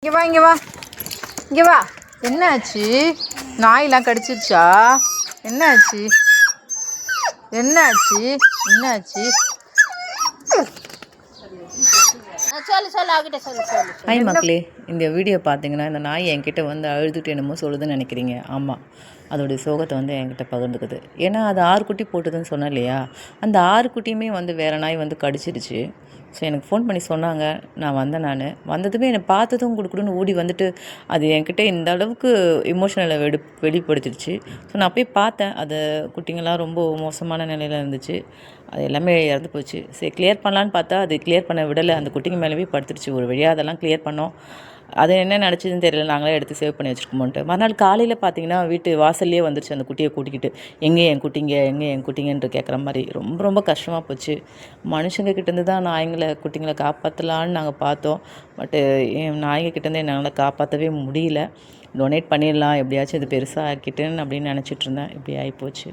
இங்கே வா இங்கே வா இங்கே வா. என்ன ஆச்சு? நாயெல்லாம் கடிச்சிருச்சா? என்ன ஆச்சு? என்ன ஆச்சு? என்ன ஆச்சு? ஹாய் மக்களே, இந்த வீடியோ பார்த்தீங்கன்னா இந்த நாய் என்கிட்ட வந்து அழுதுட்டு என்னமோ சொல்லுதுன்னு நினைக்கிறீங்க. ஆமாம், அதோடைய சோகத்தை வந்து என்கிட்ட பகிர்ந்துக்குது. ஏன்னா அது 6 குட்டி போட்டுதுன்னு சொன்னேன் இல்லையா, அந்த 6 குட்டியுமே வந்து வேறு நாய் வந்து கடிச்சிருச்சு. ஸோ எனக்கு ஃபோன் பண்ணி சொன்னாங்க. நான் வந்ததுமே என்னை பார்த்ததும் குடுக்குடுன்னு ஓடி வந்துட்டு அது என்கிட்ட இந்த அளவுக்கு இமோஷனலை வெளிப்படுத்திடுச்சு. ஸோ நான் போய் பார்த்தேன். அது குட்டிங்கெல்லாம் ரொம்ப மோசமான நிலையில் இருந்துச்சு. அது எல்லாமே இறந்து போச்சு. சரி கிளியர் பண்ணலான்னு பார்த்தா அது கிளியர் பண்ண விடலை. அந்த குட்டிங்க மேலேயே படுத்துருச்சு. ஒரு வழியாக அதெல்லாம் கிளியர் பண்ணோம். அது என்ன நினச்சதுன்னு தெரியல. நாங்களே எடுத்து சேவ் பண்ணி வச்சுருக்கோமோன்ட்டு. மறுநாள் காலையில் பார்த்தீங்கன்னா வீட்டு வாசல்லே வந்துருச்சு அந்த குட்டியை கூட்டிக்கிட்டு. எங்கே என் குட்டிங்கன்ட்டு கேட்குற மாதிரி. ரொம்ப ரொம்ப கஷ்டமாக போச்சு. மனுஷங்க கிட்டேருந்து தான் நாய்ங்களை குட்டிங்களை காப்பாற்றலான்னு நாங்கள் பார்த்தோம். பட்டு நாய்ங்க கிட்டேருந்து என்னால் காப்பாற்றவே முடியல. டொனேட் பண்ணிடலாம் எப்படியாச்சும் இது பெருசாக ஆக்கிட்டுன்னு அப்படின்னு நினச்சிட்ருந்தேன். இப்படி ஆகிப்போச்சு.